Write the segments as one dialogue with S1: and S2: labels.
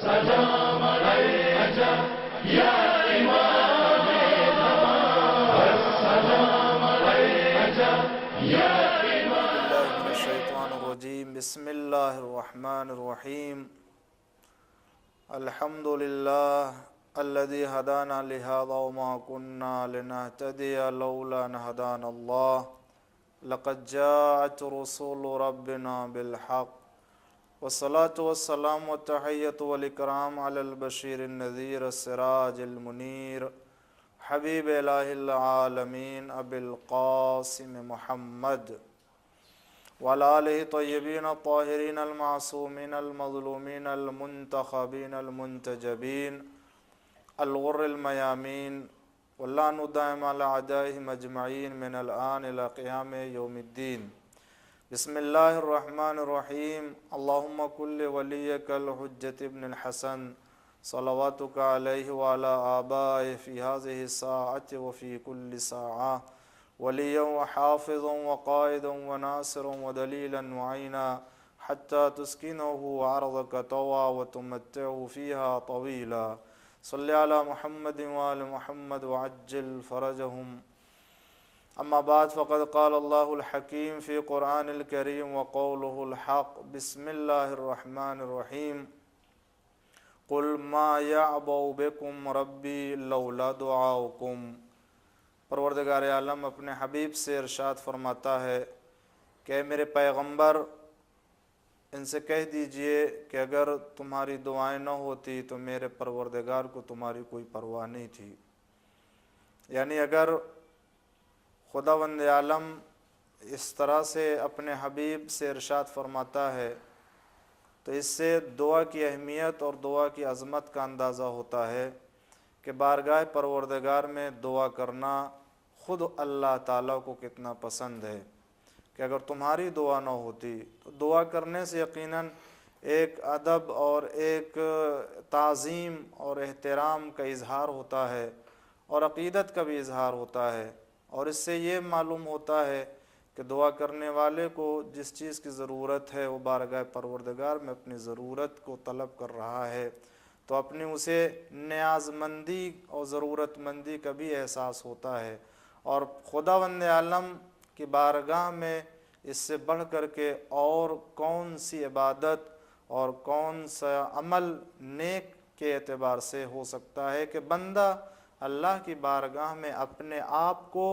S1: السلام علیک یا امام زمان، السلام علیک یا امام۔
S2: من الشیطان الرجیم، بسم اللہ الرحمن الرحیم۔ الحمد للہ الذی ہدانا لہذا وما کنا لنہتدی لولا ان ہدانا اللہ، لقد جاءت رسول ربنا بالحق، والصلاة والسلام والتحیۃ والاکرام علی البشیر النذیر السراج المنیر، حبیب الہ العالمین ابی القاسم محمد وعلی آلہ طیبین الطاہرین المعصومین المظلومین المنتخبین المنتجبین الغر المیامین، واللعن الدائم علی اعدائہم اجمعین من الآن الی قیام یوم الدین۔ بسم اللہ الرحمن الرحیم۔ اللہم کل ولیک الحجۃ ابن الحسن صلواتک علیہ وعلی آبائہ فی ہذہ الساعۃ وفی کل ساعہ، ولیا وحافظا وقائدا وناصرا ودلیلا وعینا، حتی تسکنہ عرضک طوعا وتمتعہ فیہا طویلا۔ صلی علی محمد وآل محمد وعجل فرجہم۔ اما بعد، فقد قال اللہ الحکیم فی قرآن الکریم وقولہ الحق۔ بسم اللہ الرحمن الرحیم۔ قل ما یعبأ بکم ربی لولا دعاؤکم۔ پروردگار عالم اپنے حبیب سے ارشاد فرماتا ہے کہ میرے پیغمبر، ان سے کہہ دیجئے کہ اگر تمہاری دعائیں نہ ہوتی تو میرے پروردگار کو تمہاری کوئی پرواہ نہیں تھی۔ یعنی اگر خداوند عالم اس طرح سے اپنے حبیب سے ارشاد فرماتا ہے تو اس سے دعا کی اہمیت اور دعا کی عظمت کا اندازہ ہوتا ہے کہ بارگاہ پروردگار میں دعا کرنا خود اللہ تعالیٰ کو کتنا پسند ہے، کہ اگر تمہاری دعا نہ ہوتی تو دعا کرنے سے یقیناً ایک ادب اور ایک تعظیم اور احترام کا اظہار ہوتا ہے اور عقیدت کا بھی اظہار ہوتا ہے، اور اس سے یہ معلوم ہوتا ہے کہ دعا کرنے والے کو جس چیز کی ضرورت ہے وہ بارگاہ پروردگار میں اپنی ضرورت کو طلب کر رہا ہے، تو اپنی اسے نیاز مندی اور ضرورت مندی کا بھی احساس ہوتا ہے، اور خداوند عالم کی بارگاہ میں اس سے بڑھ کر کے اور کون سی عبادت اور کون سا عمل نیک کے اعتبار سے ہو سکتا ہے کہ بندہ اللہ کی بارگاہ میں اپنے آپ کو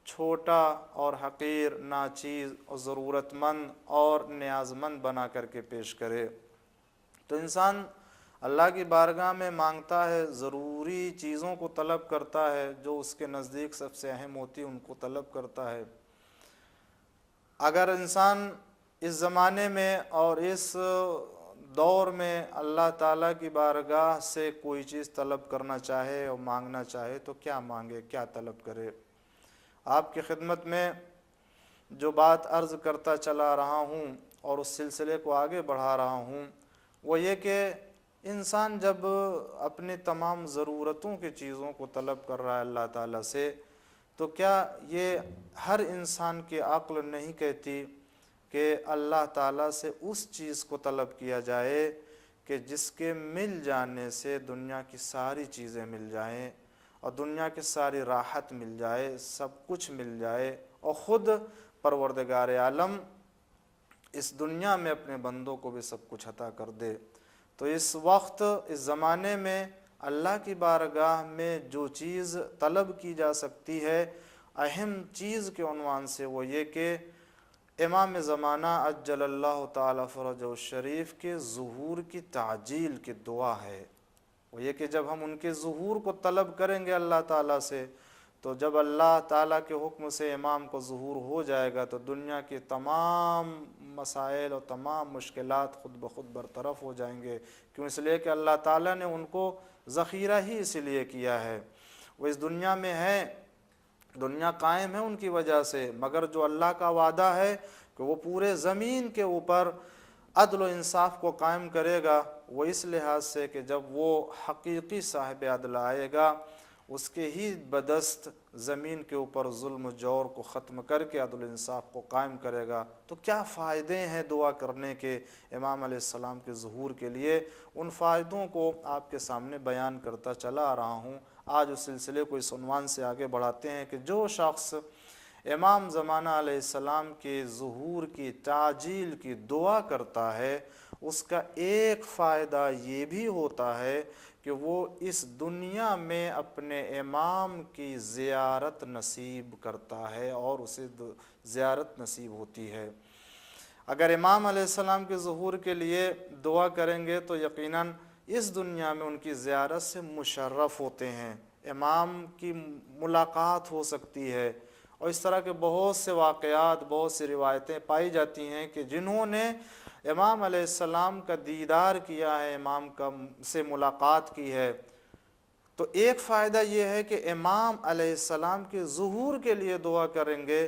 S2: چھوٹا اور حقیر، ناچیز اور ضرورت مند اور نیاز مند بنا کر کے پیش کرے۔ تو انسان اللہ کی بارگاہ میں مانگتا ہے، ضروری چیزوں کو طلب کرتا ہے، جو اس کے نزدیک سب سے اہم ہوتی ان کو طلب کرتا ہے۔ اگر انسان اس زمانے میں اور اس دور میں اللہ تعالیٰ کی بارگاہ سے کوئی چیز طلب کرنا چاہے اور مانگنا چاہے تو کیا مانگے، کیا طلب کرے؟ آپ کی خدمت میں جو بات عرض کرتا چلا رہا ہوں اور اس سلسلے کو آگے بڑھا رہا ہوں وہ یہ کہ انسان جب اپنی تمام ضرورتوں کی چیزوں کو طلب کر رہا ہے اللہ تعالیٰ سے، تو کیا یہ ہر انسان کی عقل نہیں کہتی کہ اللہ تعالیٰ سے اس چیز کو طلب کیا جائے کہ جس کے مل جانے سے دنیا کی ساری چیزیں مل جائیں اور دنیا کی ساری راحت مل جائے، سب کچھ مل جائے، اور خود پروردگار عالم اس دنیا میں اپنے بندوں کو بھی سب کچھ عطا کر دے۔ تو اس وقت، اس زمانے میں اللہ کی بارگاہ میں جو چیز طلب کی جا سکتی ہے اہم چیز کے عنوان سے، وہ یہ کہ امام زمانہ عجل اللہ تعالی فرجہ الشریف کے ظہور کی تعجیل کی دعا ہے۔ وہ یہ کہ جب ہم ان کے ظہور کو طلب کریں گے اللہ تعالیٰ سے، تو جب اللہ تعالیٰ کے حکم سے امام کو ظہور ہو جائے گا تو دنیا کی تمام مسائل اور تمام مشکلات خود بخود برطرف ہو جائیں گے۔ کیوں؟ اس لیے کہ اللہ تعالیٰ نے ان کو ذخیرہ ہی اس لیے کیا ہے۔ وہ اس دنیا میں ہیں، دنیا قائم ہے ان کی وجہ سے، مگر جو اللہ کا وعدہ ہے کہ وہ پورے زمین کے اوپر عدل و انصاف کو قائم کرے گا، وہ اس لحاظ سے کہ جب وہ حقیقی صاحب عدل آئے گا، اس کے ہی بدست زمین کے اوپر ظلم و جور کو ختم کر کے عدل و انصاف کو قائم کرے گا۔ تو کیا فائدے ہیں دعا کرنے کے امام علیہ السلام کے ظہور کے لیے، ان فائدوں کو آپ کے سامنے بیان کرتا چلا آ رہا ہوں۔ آج اس سلسلے کو اس عنوان سے آگے بڑھاتے ہیں کہ جو شخص امام زمانہ علیہ السلام کے ظہور کی تعجیل کی دعا کرتا ہے، اس کا ایک فائدہ یہ بھی ہوتا ہے کہ وہ اس دنیا میں اپنے امام کی زیارت نصیب کرتا ہے اور اسے زیارت نصیب ہوتی ہے۔ اگر امام علیہ السلام کے ظہور کے لیے دعا کریں گے تو یقیناً اس دنیا میں ان کی زیارت سے مشرف ہوتے ہیں، امام کی ملاقات ہو سکتی ہے۔ اور اس طرح کے بہت سے واقعات، بہت سی روایتیں پائی جاتی ہیں کہ جنہوں نے امام علیہ السلام کا دیدار کیا ہے، امام سے ملاقات کی ہے، تو ایک فائدہ یہ ہے کہ امام علیہ السلام کے ظہور کے لیے دعا کریں گے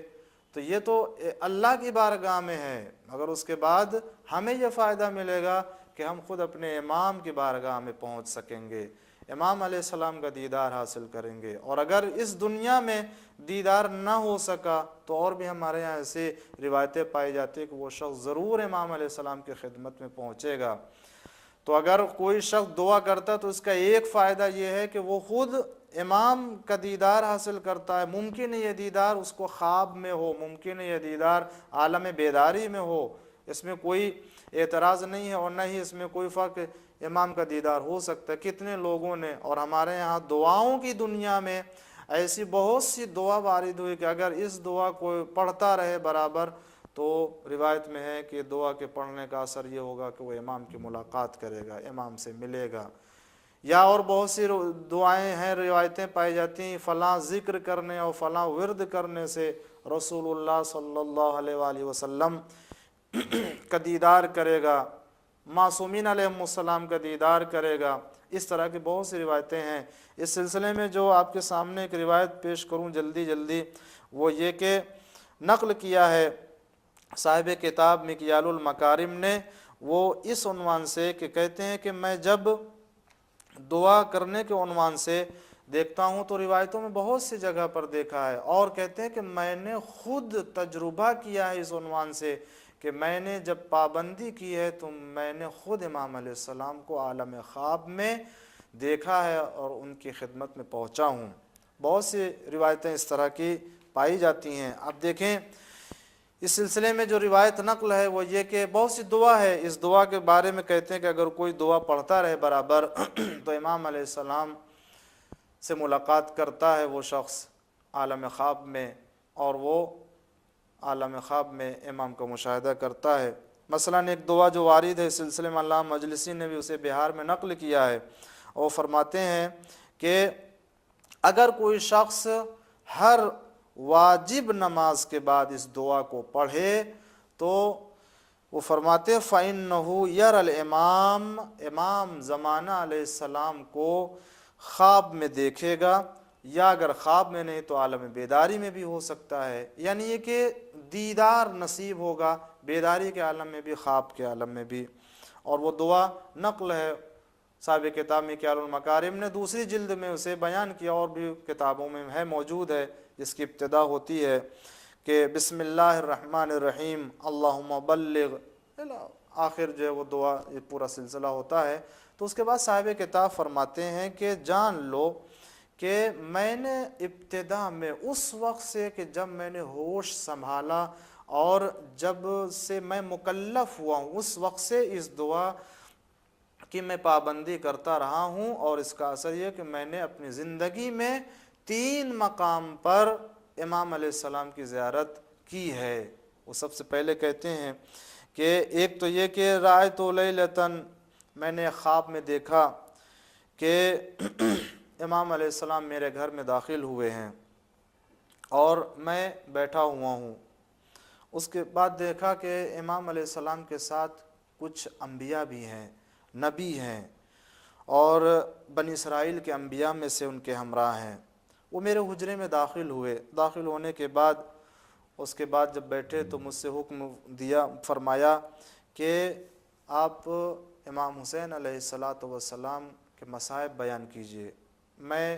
S2: تو یہ تو اللہ کی بارگاہ میں ہے، مگر اس کے بعد ہمیں یہ فائدہ ملے گا کہ ہم خود اپنے امام کی بارگاہ میں پہنچ سکیں گے، امام علیہ السلام کا دیدار حاصل کریں گے۔ اور اگر اس دنیا میں دیدار نہ ہو سکا تو اور بھی ہمارے یہاں ایسے روایتیں پائی جاتی ہیں کہ وہ شخص ضرور امام علیہ السلام کی خدمت میں پہنچے گا۔ تو اگر کوئی شخص دعا کرتا تو اس کا ایک فائدہ یہ ہے کہ وہ خود امام کا دیدار حاصل کرتا ہے۔ ممکن ہے یہ دیدار اس کو خواب میں ہو، ممکن ہے یہ دیدار عالم بیداری میں ہو، اس میں کوئی اعتراض نہیں ہے اور نہ ہی اس میں کوئی فرق، امام کا دیدار ہو سکتا ہے۔ کتنے لوگوں نے، اور ہمارے یہاں دعاؤں کی دنیا میں ایسی بہت سی دعا وارد ہوئی کہ اگر اس دعا کو پڑھتا رہے برابر تو روایت میں ہے کہ دعا کے پڑھنے کا اثر یہ ہوگا کہ وہ امام کی ملاقات کرے گا، امام سے ملے گا۔ یا اور بہت سی دعائیں ہیں، روایتیں پائی جاتی ہیں، فلاں ذکر کرنے اور فلاں ورد کرنے سے رسول اللہ صلی اللہ علیہ وآلہ وسلم کا دیدار کرے گا، معصومین علیہ السلام کا دیدار کرے گا۔ اس طرح کی بہت سی روایتیں ہیں۔ اس سلسلے میں جو آپ کے سامنے ایک روایت پیش کروں جلدی وہ یہ کہ نقل کیا ہے صاحب کتاب مکیال المکارم نے، وہ اس عنوان سے کہ کہتے ہیں کہ میں جب دعا کرنے کے عنوان سے دیکھتا ہوں تو روایتوں میں بہت سی جگہ پر دیکھا ہے، اور کہتے ہیں کہ میں نے خود تجربہ کیا ہے اس عنوان سے کہ میں نے جب پابندی کی ہے تو میں نے خود امام علیہ السلام کو عالم خواب میں دیکھا ہے اور ان کی خدمت میں پہنچا ہوں۔ بہت سی روایتیں اس طرح کی پائی جاتی ہیں۔ اب دیکھیں اس سلسلے میں جو روایت نقل ہے وہ یہ کہ بہت سی دعا ہے، اس دعا کے بارے میں کہتے ہیں کہ اگر کوئی دعا پڑھتا رہے برابر تو امام علیہ السلام سے ملاقات کرتا ہے وہ شخص عالم خواب میں، اور وہ عالم خواب میں امام کا مشاہدہ کرتا ہے۔ مثلا ایک دعا جو وارد ہے اس سلسلے میں، علامہ مجلسی نے بھی اسے بہار میں نقل کیا ہے، اور فرماتے ہیں کہ اگر کوئی شخص ہر واجب نماز کے بعد اس دعا کو پڑھے تو وہ فرماتے ہیں فَإِنَّهُ يَرَى الْإِمَامَ، امام زمانہ علیہ السلام کو خواب میں دیکھے گا، یا اگر خواب میں نہیں تو عالم بیداری میں بھی ہو سکتا ہے، یعنی یہ کہ دیدار نصیب ہوگا بیداری کے عالم میں بھی، خواب کے عالم میں بھی۔ اور وہ دعا نقل ہے صاحب کتاب مکیال المکارم نے، دوسری جلد میں اسے بیان کیا، اور بھی کتابوں میں ہے، موجود ہے، جس کی ابتدا ہوتی ہے کہ بسم اللہ الرحمن الرحیم اللہم بلغ، آخر جو ہے وہ دعا یہ پورا سلسلہ ہوتا ہے۔ تو اس کے بعد صاحب کتاب فرماتے ہیں کہ جان لو کہ میں نے ابتدا میں اس وقت سے کہ جب میں نے ہوش سنبھالا اور جب سے میں مکلف ہوا ہوں اس وقت سے اس دعا کی میں پابندی کرتا رہا ہوں، اور اس کا اثر یہ کہ میں نے اپنی زندگی میں 3 مقام پر امام علیہ السلام کی زیارت کی ہے۔ وہ سب سے پہلے کہتے ہیں کہ ایک تو یہ کہ رأیت لیلۃ، میں نے خواب میں دیکھا کہ امام علیہ السلام میرے گھر میں داخل ہوئے ہیں اور میں بیٹھا ہوا ہوں۔ اس کے بعد دیکھا کہ امام علیہ السلام کے ساتھ کچھ انبیاء بھی ہیں، نبی ہیں، اور بنی اسرائیل کے انبیاء میں سے ان کے ہمراہ ہیں۔ وہ میرے حجرے میں داخل ہوئے، داخل ہونے کے بعد اس کے بعد جب بیٹھے تو مجھ سے حکم دیا، فرمایا کہ آپ امام حسین علیہ السلام کے مصائب بیان کیجئے۔ میں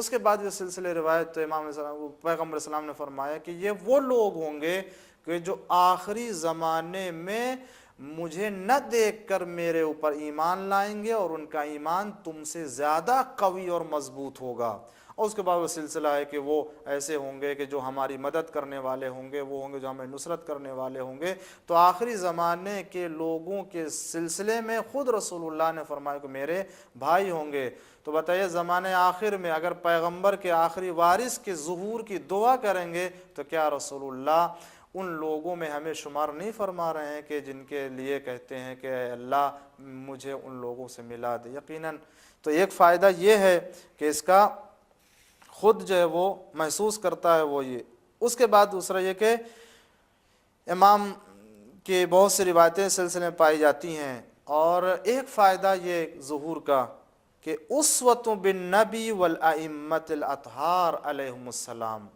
S2: اس کے بعد یہ سلسلے روایت تو امام پیغمبر السلام نے فرمایا کہ یہ وہ لوگ ہوں گے کہ جو آخری زمانے میں مجھے نہ دیکھ کر میرے اوپر ایمان لائیں گے اور ان کا ایمان تم سے زیادہ قوی اور مضبوط ہوگا۔ اور اس کے بعد وہ سلسلہ ہے کہ وہ ایسے ہوں گے کہ جو ہماری مدد کرنے والے ہوں گے، وہ ہوں گے جو ہمیں نصرت کرنے والے ہوں گے۔ تو آخری زمانے کے لوگوں کے سلسلے میں خود رسول اللہ نے فرمایا کہ میرے بھائی ہوں گے۔ تو بتائیے زمانے آخر میں اگر پیغمبر کے آخری وارث کے ظہور کی دعا کریں گے تو کیا رسول اللہ ان لوگوں میں ہمیں شمار نہیں فرما رہے ہیں کہ جن کے لیے کہتے ہیں کہ اے اللہ مجھے ان لوگوں سے ملا دے؟ یقیناً تو ایک فائدہ یہ ہے کہ اس کا خود جو ہے وہ محسوس کرتا ہے وہ یہ۔ اس کے بعد دوسرا یہ کہ امام کے بہت سی روایتیں سلسلے میں پائی جاتی ہیں، اور ایک فائدہ یہ ظہور کا کہ اسوۃ بالنبی والائمۃ الاطہار علیہم السلام،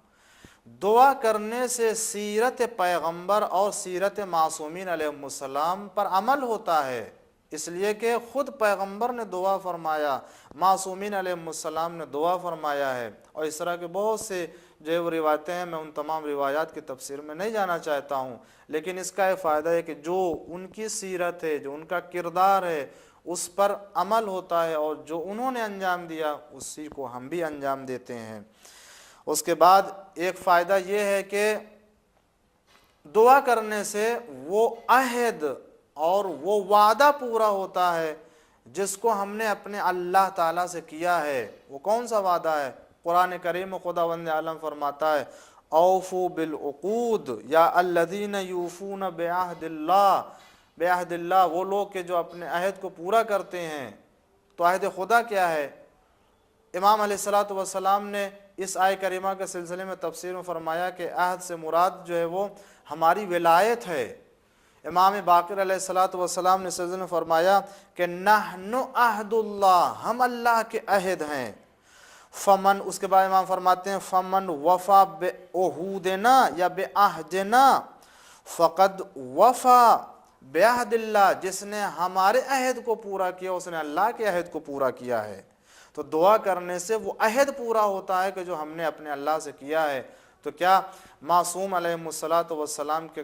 S2: دعا کرنے سے سیرت پیغمبر اور سیرت معصومین علیہم السلام پر عمل ہوتا ہے، اس لیے کہ خود پیغمبر نے دعا فرمایا، معصومین علیہم السلام نے دعا فرمایا ہے، اور اس طرح کے بہت سے جو روایتیں ہیں، میں ان تمام روایات کی تفسیر میں نہیں جانا چاہتا ہوں، لیکن اس کا یہ فائدہ ہے کہ جو ان کی سیرت ہے، جو ان کا کردار ہے، اس پر عمل ہوتا ہے، اور جو انہوں نے انجام دیا اسی کو ہم بھی انجام دیتے ہیں۔ اس کے بعد ایک فائدہ یہ ہے کہ دعا کرنے سے وہ عہد اور وہ وعدہ پورا ہوتا ہے جس کو ہم نے اپنے اللہ تعالیٰ سے کیا ہے۔ وہ کون سا وعدہ ہے؟ قرآن کریم خداوند عالم فرماتا ہے اوفو بالعقود یا الذین یوفون بعہد اللہ، وہ لوگ کہ جو اپنے عہد کو پورا کرتے ہیں۔ تو عہد خدا کیا ہے؟ امام علیہ الصلوۃ والسلام نے اس آیہ کریمہ کے سلسلے میں تفسیر میں فرمایا کہ عہد سے مراد جو ہے وہ ہماری ولایت ہے۔ امام باقر علیہ الصلوۃ والسلام نے سلسلے میں فرمایا کہ نحن عہد اللہ، ہم اللہ کے عہد ہیں۔ فمن، اس کے بعد امام فرماتے ہیں فمن وفا بعہودنا یا بعہدنا فقد وفا بعہد اللہ، جس نے ہمارے عہد کو پورا کیا اس نے اللہ کے عہد کو پورا کیا ہے۔ تو دعا کرنے سے وہ عہد پورا ہوتا ہے کہ جو ہم نے اپنے اللہ سے کیا ہے۔ تو کیا معصوم علیہ الصلوۃ والسلام کے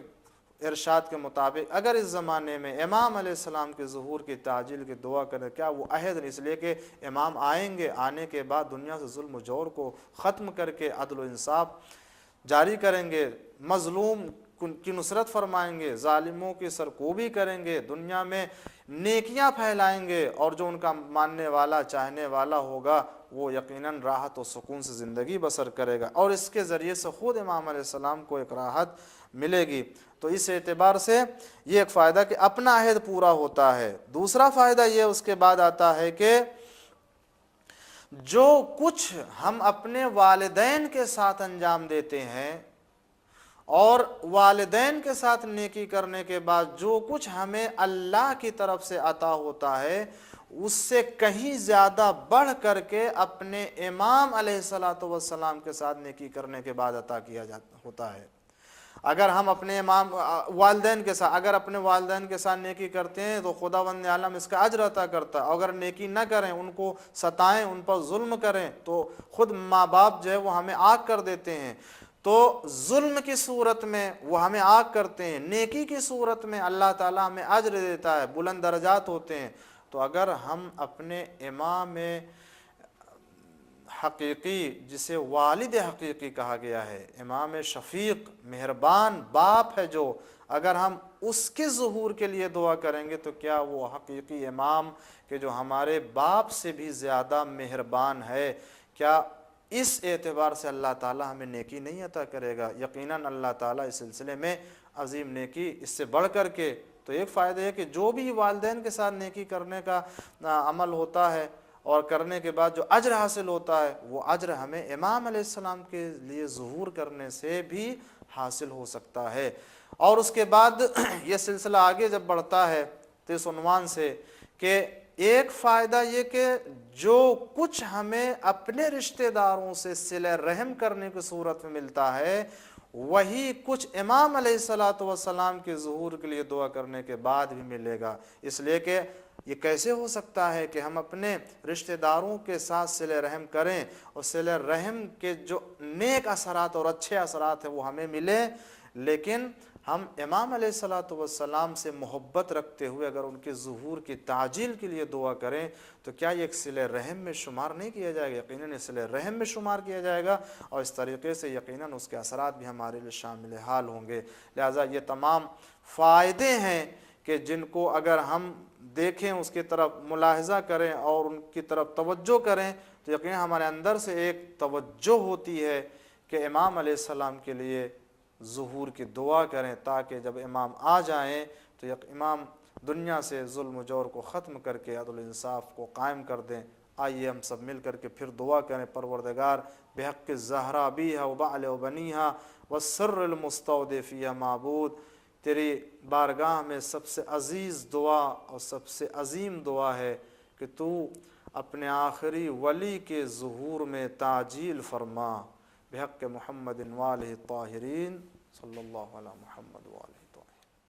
S2: ارشاد کے مطابق اگر اس زمانے میں امام علیہ السلام کے ظہور کی تعجیل کی دعا کرے، کیا وہ عہد نہیں؟ اس لیے کہ امام آئیں گے، آنے کے بعد دنیا سے ظلم و جور کو ختم کر کے عدل و انصاف جاری کریں گے، مظلوم کی نصرت فرمائیں گے، ظالموں کی سرکوبی کریں گے، دنیا میں نیکیاں پھیلائیں گے، اور جو ان کا ماننے والا چاہنے والا ہوگا وہ یقیناً راحت و سکون سے زندگی بسر کرے گا، اور اس کے ذریعے سے خود امام علیہ السلام کو ایک راحت ملے گی۔ تو اس اعتبار سے یہ ایک فائدہ کہ اپنا عہد پورا ہوتا ہے۔ دوسرا فائدہ یہ اس کے بعد آتا ہے کہ جو کچھ ہم اپنے والدین کے ساتھ انجام دیتے ہیں، اور والدین کے ساتھ نیکی کرنے کے بعد جو کچھ ہمیں اللہ کی طرف سے عطا ہوتا ہے، اس سے کہیں زیادہ بڑھ کر کے اپنے امام علیہ الصلوۃ والسلام کے ساتھ نیکی کرنے کے بعد عطا کیا ہوتا ہے۔ اگر ہم اپنے والدین کے ساتھ نیکی کرتے ہیں تو خداوند عالم اس کا اجر عطا کرتا ہے، اگر نیکی نہ کریں، ان کو ستائیں، ان پر ظلم کریں، تو خود ماں باپ جو ہے وہ ہمیں آگ کر دیتے ہیں۔ تو ظلم کی صورت میں وہ ہمیں آگ کرتے ہیں، نیکی کی صورت میں اللہ تعالیٰ ہمیں اجر دیتا ہے، بلند درجات ہوتے ہیں۔ تو اگر ہم اپنے امام حقیقی، جسے والد حقیقی کہا گیا ہے، امام شفیق مہربان باپ ہے جو، اگر ہم اس کے ظہور کے لیے دعا کریں گے تو کیا وہ حقیقی امام کہ جو ہمارے باپ سے بھی زیادہ مہربان ہے، کیا اس اعتبار سے اللہ تعالیٰ ہمیں نیکی نہیں عطا کرے گا؟ یقیناً اللہ تعالیٰ اس سلسلے میں عظیم نیکی اس سے بڑھ کر کے۔ تو ایک فائدہ ہے کہ جو بھی والدین کے ساتھ نیکی کرنے کا عمل ہوتا ہے اور کرنے کے بعد جو اجر حاصل ہوتا ہے، وہ اجر ہمیں امام علیہ السلام کے لیے ظہور کرنے سے بھی حاصل ہو سکتا ہے۔ اور اس کے بعد یہ سلسلہ آگے جب بڑھتا ہے تو اس عنوان سے کہ ایک فائدہ یہ کہ جو کچھ ہمیں اپنے رشتہ داروں سے صلہ رحم کرنے کی صورت میں ملتا ہے، وہی کچھ امام علیہ الصلوۃ والسلام کے ظہور کے لیے دعا کرنے کے بعد بھی ملے گا۔ اس لیے کہ یہ کیسے ہو سکتا ہے کہ ہم اپنے رشتہ داروں کے ساتھ صلہ رحم کریں اور صلہ رحم کے جو نیک اثرات اور اچھے اثرات ہیں وہ ہمیں ملیں، لیکن ہم امام علیہ الصلوۃ والسلام سے محبت رکھتے ہوئے اگر ان کے ظہور کی تعجیل کے لیے دعا کریں تو کیا یہ ایک صلہ رحم میں شمار نہیں کیا جائے گا؟ یقیناً صلہ رحم میں شمار کیا جائے گا، اور اس طریقے سے یقیناً اس کے اثرات بھی ہمارے لیے شامل حال ہوں گے۔ لہٰذا یہ تمام فائدے ہیں کہ جن کو اگر ہم دیکھیں، اس کی طرف ملاحظہ کریں اور ان کی طرف توجہ کریں تو یقیناً ہمارے اندر سے ایک توجہ ہوتی ہے کہ امام علیہ السلام کے لیے ظہور کی دعا کریں، تاکہ جب امام آ جائیں تو امام دنیا سے ظلم و جور کو ختم کر کے عدل و انصاف کو قائم کر دیں۔ آئیے ہم سب مل کر کے پھر دعا کریں، پروردگار بحق الزہرا بیہا وبعل وبنیہا والسر المستودع فیہا معبود، تیری بارگاہ میں سب سے عزیز دعا اور سب سے عظیم دعا ہے کہ تو اپنے آخری ولی کے ظہور میں تعجیل فرما، بحق محمد وآلہ الطاہرین، صلی اللہ علی محمد وآلہ۔